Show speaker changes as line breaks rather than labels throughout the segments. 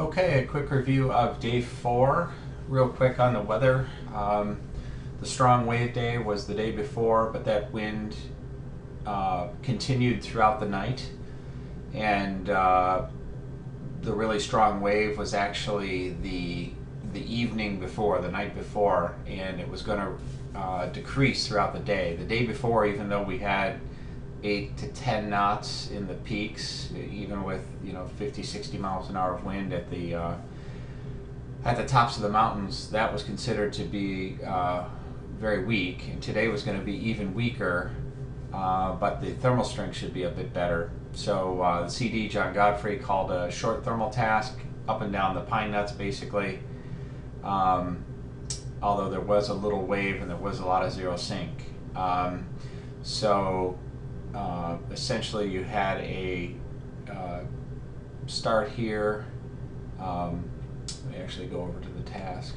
Okay, a quick review of day 4. Real quick on the weather. The strong wave day was the day before, but that wind continued throughout the night. And the really strong wave was actually the evening before, the night before, and it was going to decrease throughout the day. The day before, even though we had 8 to 10 knots in the peaks, even with 50, 60 miles an hour of wind at the tops of the mountains, that was considered to be very weak. And today was going to be even weaker, but the thermal strength should be a bit better. So the CD John Godfrey called a short thermal task up and down the pine nuts, basically. Although there was a little wave and there was a lot of zero sync. So essentially you had a start here. Let me actually go over to the task.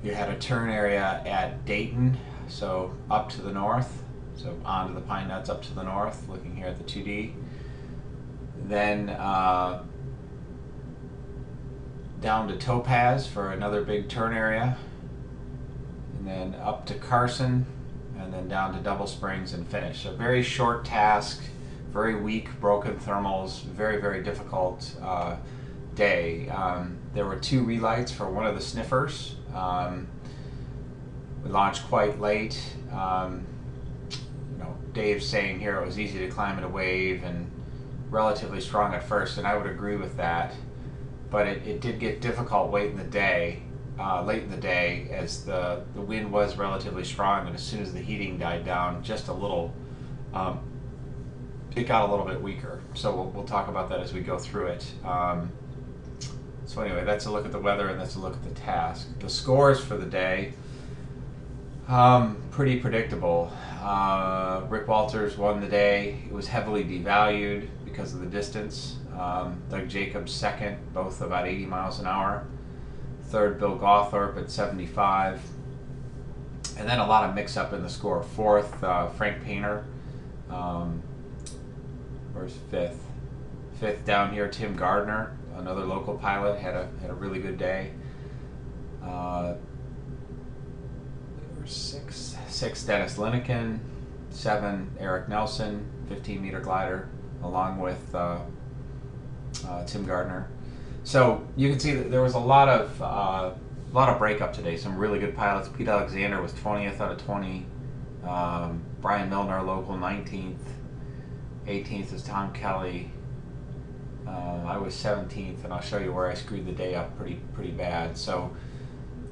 You had a turn area at Dayton, so up to the north, so onto the pine nuts up to the north, looking here at the 2D. Then down to Topaz for another big turn area, and then up to Carson, and then down to Double Springs and finish. A very short task, very weak, broken thermals, very, very difficult day. There were 2 relights for one of the sniffers. We launched quite late. Dave's saying here it was easy to climb in a wave and relatively strong at first, and I would agree with that. But it did get difficult late in the day, as the wind was relatively strong, and as soon as the heating died down just a little, it got a little bit weaker. So we'll talk about that as we go through it. So anyway, that's a look at the weather and that's a look at the task. The scores for the day, pretty predictable. Rick Walters won the day. It was heavily devalued because of the distance. Doug Jacobs second, both about 80 miles an hour. Third, Bill Gawthorpe at 75. And then a lot of mix-up in the score. Fourth, Frank Painter. Where's fifth? Fifth down here, Tim Gardner, another local pilot, had a really good day. There were six, Dennis Linekin. 7, Eric Nelson, 15-meter glider, along with Tim Gardner. So you can see that there was a lot of breakup today. Some really good pilots. Pete Alexander was 20th out of 20. Brian Milner, local, 19th. 18th is Tom Kelly. I was 17th, and I'll show you where I screwed the day up pretty bad. So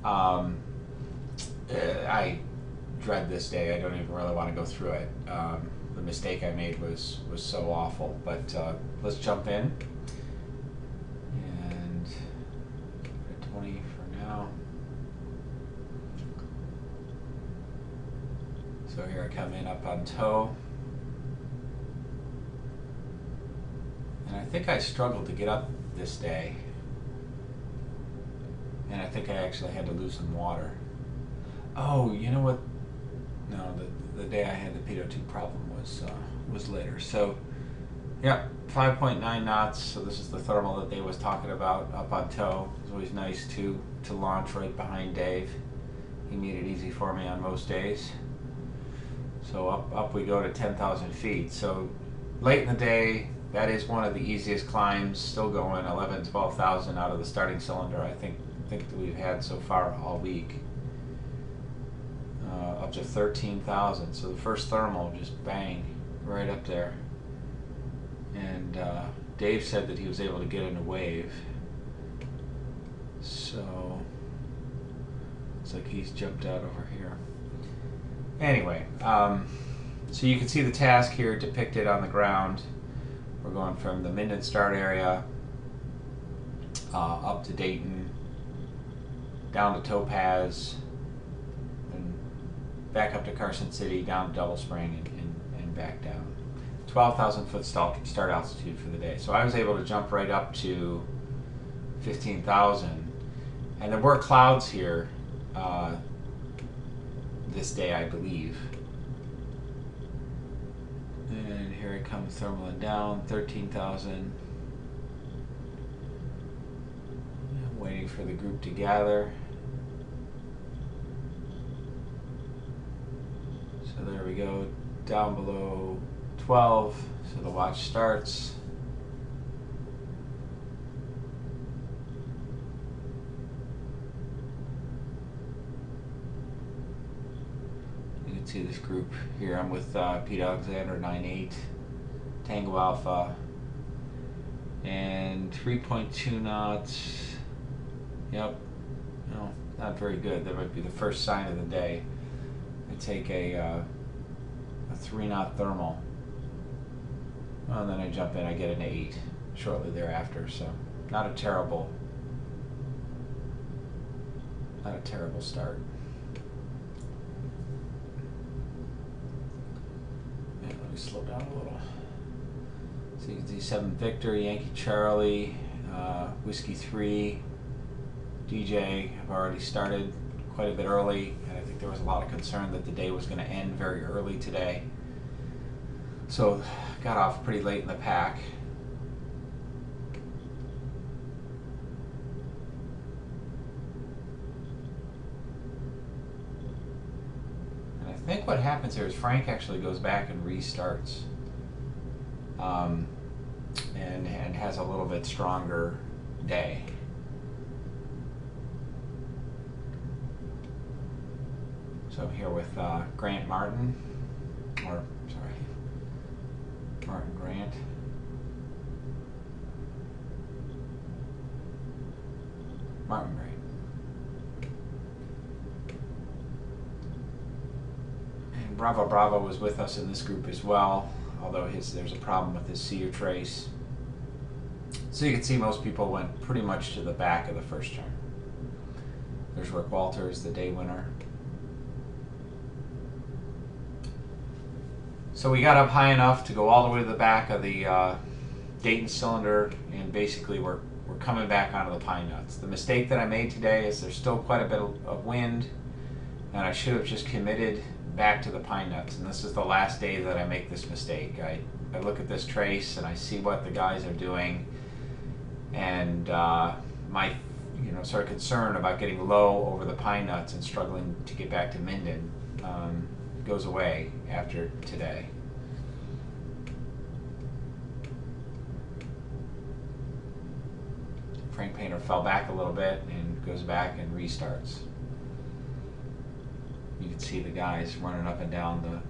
I dread this day. I don't even really want to go through it. The mistake I made was so awful. But let's jump in. And 20 for now. So here I come in up on toe. And I think I struggled to get up this day. And I think I actually had to lose some water. Oh, you know what? No, the day I had the pitot2 problem was later. So, yeah, 5.9 knots. So this is the thermal that Dave was talking about up on toe. It's always nice to launch right behind Dave. He made it easy for me on most days. So up we go to 10,000 feet. So late in the day, that is one of the easiest climbs, still going 11, 12,000 out of the starting cylinder. I think that we've had so far all week. Up to 13,000. So the first thermal just bang right up there. And Dave said that he was able to get in a wave. So looks like he's jumped out over here. Anyway, so you can see the task here depicted on the ground. We're going from the Minden start area up to Dayton, down to Topaz, and back up to Carson City, down to Double Spring, and back down. 12,000 foot start altitude for the day. So I was able to jump right up to 15,000. And there were clouds here this day, I believe. And here it comes thermaling down, 13,000. for the group to gather. So there we go, down below 12, so the watch starts. You can see this group here. I'm with Pete Alexander, 9-8, Tango Alpha, and 3.2 knots. Yep, no, not very good. That might be the first sign of the day. I take a 3-knot thermal, and then I jump in. I get an 8 shortly thereafter. So not a terrible start. Yeah, let me slow down a little. So you can see 7 Victor, Yankee Charlie, Whiskey 3, DJ have already started quite a bit early, and I think there was a lot of concern that the day was going to end very early today. So got off pretty late in the pack. And I think what happens here is Frank actually goes back and restarts, and has a little bit stronger day. So I'm here with Grant Martin, or sorry, Martin Grant. Martin Grant. And Bravo Bravo was with us in this group as well, although there's a problem with his Cedar Trace. So you can see most people went pretty much to the back of the first turn. There's Rick Walters, the day winner. So we got up high enough to go all the way to the back of the Dayton cylinder, and basically we're coming back onto the pine nuts. The mistake that I made today is there's still quite a bit of wind, and I should have just committed back to the pine nuts. And this is the last day that I make this mistake. I look at this trace and I see what the guys are doing, and my sort of concern about getting low over the pine nuts and struggling to get back to Minden goes away after today. Frank Painter fell back a little bit and goes back and restarts. You can see the guys running up and down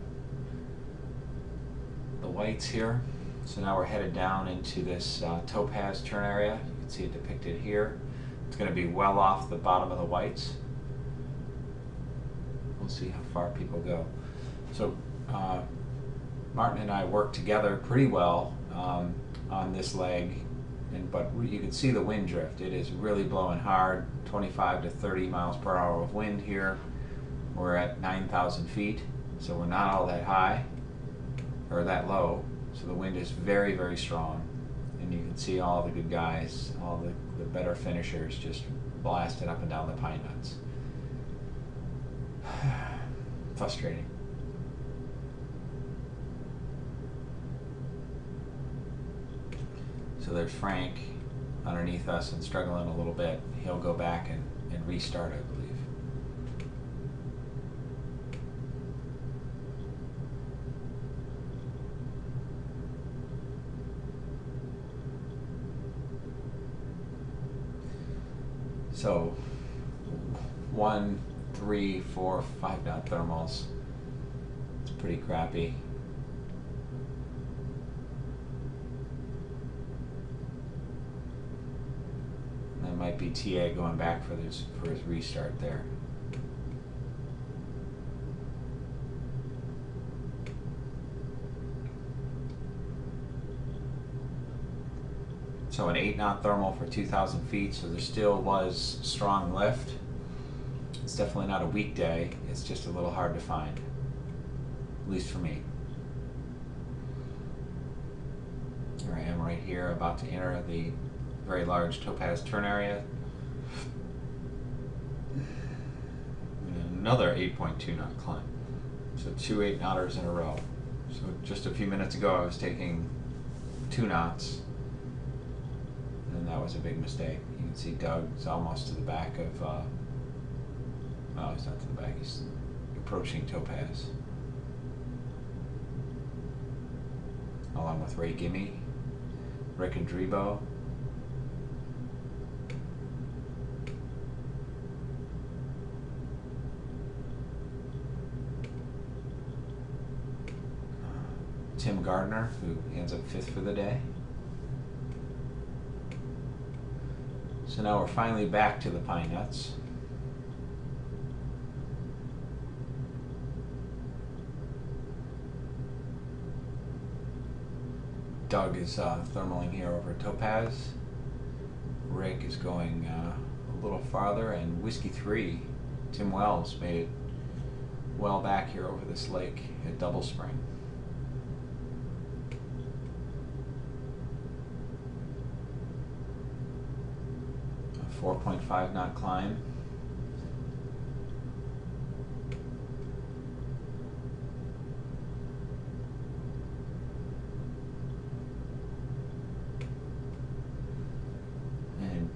the whites here. So now we're headed down into this topaz turn area. You can see it depicted here. It's going to be well off the bottom of the whites. We'll see how far people go. So Martin and I worked together pretty well on this leg, but you can see the wind drift. It is really blowing hard, 25 to 30 miles per hour of wind here. We're at 9,000 feet, so we're not all that high or that low. So the wind is very, very strong, and you can see all the good guys, all the better finishers just blasting up and down the pine nuts. Frustrating. So there's Frank underneath us and struggling a little bit. He'll go back and restart, I believe. So 1, 3, 4, 5 knot thermals. It's pretty crappy. That might be TA going back for his restart there. So an 8-knot thermal for 2,000 feet, so there still was strong lift. It's definitely not a weekday, it's just a little hard to find, at least for me. Here I am right here, about to enter the very large topaz turn area. And another 8.2 knot climb. So 2 8-knotters in a row. So just a few minutes ago I was taking 2 knots. And that was a big mistake. You can see Doug's almost to the back of, oh, he's not to the back, he's approaching Topaz. Along with Ray Gimme, Rick and Drebo. Tim Gardner, who ends up 5th for the day. So now we're finally back to the Pine Nuts. Doug is thermaling here over Topaz. Rick is going a little farther, and Whiskey 3, Tim Wells, made it well back here over this lake at Double Spring. A 4.5 knot climb.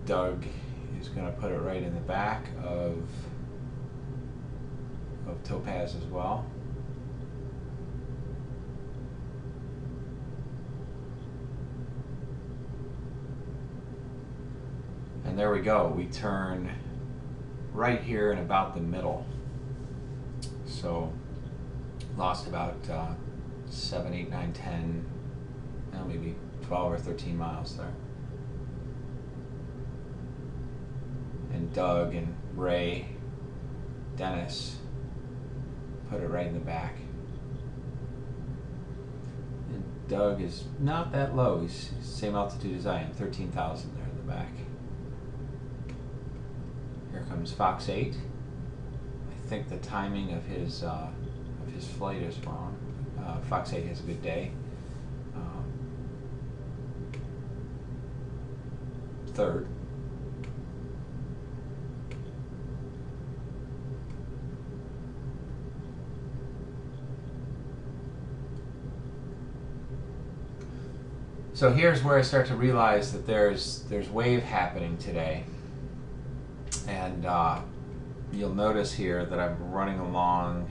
Doug is going to put it right in the back of Topaz as well. And there we go. We turn right here in about the middle. So lost about 7, 8, 9, 10, maybe 12 or 13 miles there. And Doug and Ray, Dennis, put it right in the back. And Doug is not that low. He's same altitude as I am, 13,000 there in the back. Here comes Fox 8. I think the timing of his flight is wrong. Fox 8 has a good day. 3rd. So here's where I start to realize that there's wave happening today, and you'll notice here that I'm running along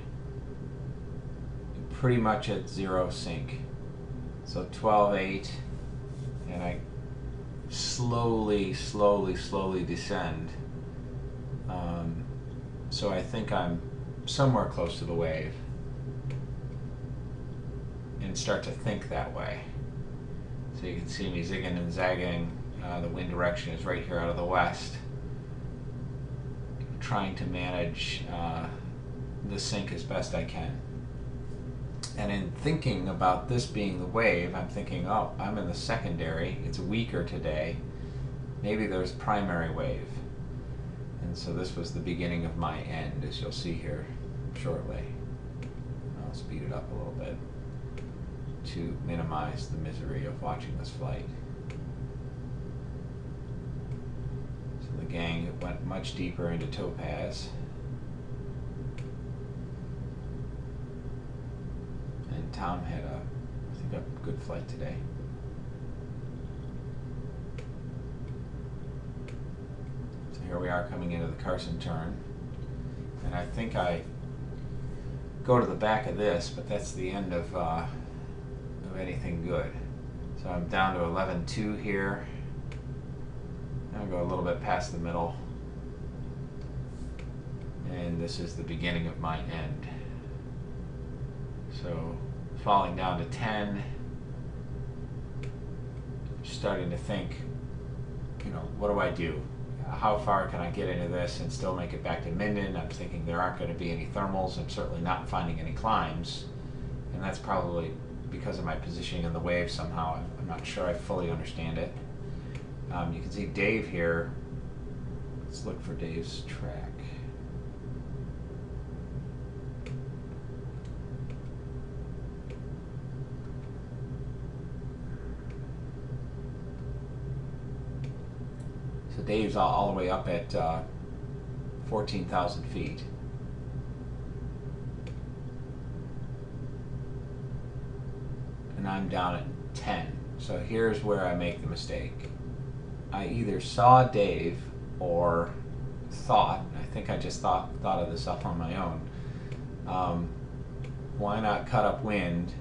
pretty much at 0 sync. So 12.8, and I slowly descend. So I think I'm somewhere close to the wave, and start to think that way. So you can see me zigging and zagging. The wind direction is right here out of the west. Trying to manage the sink as best I can. And in thinking about this being the wave, I'm thinking, oh, I'm in the secondary. It's weaker today. Maybe there's primary wave. And so this was the beginning of my end, as you'll see here shortly. I'll speed it up a little bit to minimize the misery of watching this flight. So the gang went much deeper into Topaz. And Tom had I think a good flight today. So here we are coming into the Carson turn. And I think I go to the back of this, but that's the end of anything good. So I'm down to 11.2 here. I'll go a little bit past the middle. And this is the beginning of my end. So falling down to 10. Starting to think, what do I do? How far can I get into this and still make it back to Minden? I'm thinking there aren't going to be any thermals. I'm certainly not finding any climbs. And that's probably because of my positioning in the wave somehow. I'm not sure I fully understand it. You can see Dave here. Let's look for Dave's track. So Dave's all the way up at 14,000 feet. And I'm down at 10. So here's where I make the mistake. I either saw Dave or I think I just thought of this up on my own. Why not cut up wind?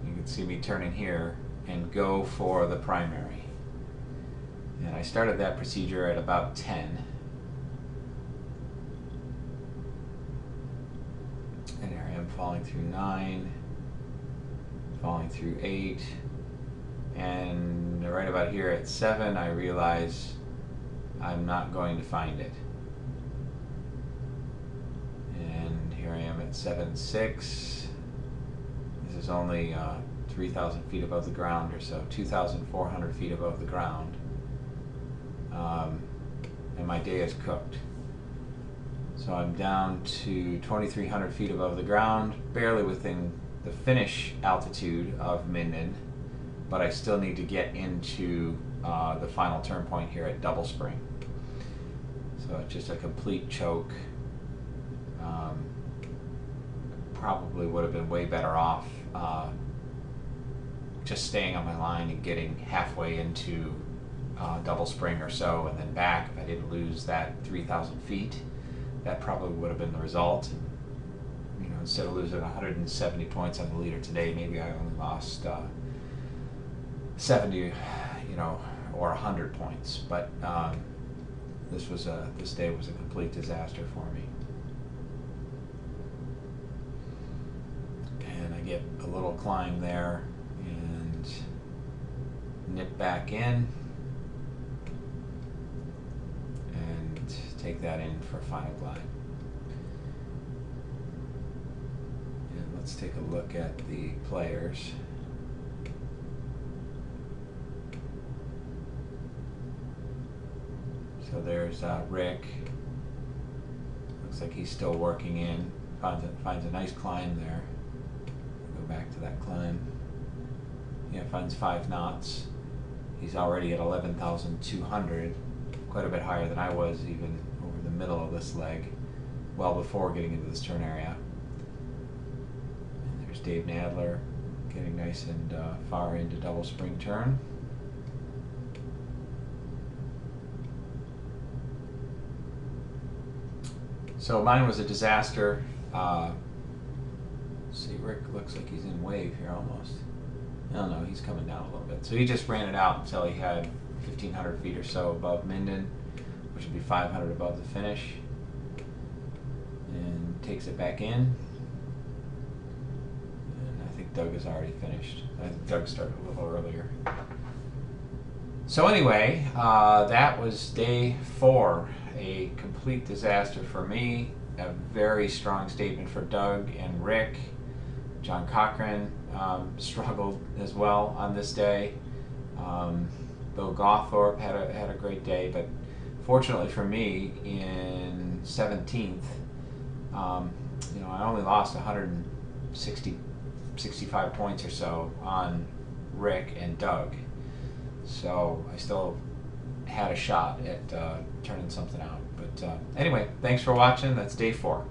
You can see me turning here and go for the primary. And I started that procedure at about 10. And here I am falling through 9, falling through 8, and right about here at 7 I realize I'm not going to find it. And here I am at 7.6. This is only 3,000 feet above the ground or so, 2,400 feet above the ground. And my day is cooked. So I'm down to 2,300 feet above the ground, barely within the finish altitude of Minden, but I still need to get into the final turn point here at Double Spring. So it's just a complete choke. Probably would have been way better off just staying on my line and getting halfway into Double Spring or so and then back. If I didn't lose that 3,000 feet, that probably would have been the result. You know, instead of losing 170 points on the leader today, maybe I only lost 70, you know, or 100 points. But this day was a complete disaster for me. And I get a little climb there and nip back in and take that in for final glide. And let's take a look at the players. So there's Rick. Looks like he's still working in. Finds a nice climb there. Go back to that climb. Yeah, finds 5 knots. He's already at 11,200, quite a bit higher than I was even over the middle of this leg, well before getting into this turn area. And there's Dave Nadler getting nice and far into Double Spring turn. So mine was a disaster. See, Rick looks like he's in wave here almost. Oh no, he's coming down a little bit. So he just ran it out until he had 1,500 feet or so above Minden, which would be 500 above the finish. And takes it back in. And I think Doug has already finished. I think Doug started a little earlier. So anyway, that was day 4. A complete disaster for me. A very strong statement for Doug and Rick. John Cochran struggled as well on this day. Bill Gawthorpe had a great day, but fortunately for me, in 17th, you know, I only lost 65 points or so on Rick and Doug. So I still had a shot at turning something out. But anyway, thanks for watching. That's day 4.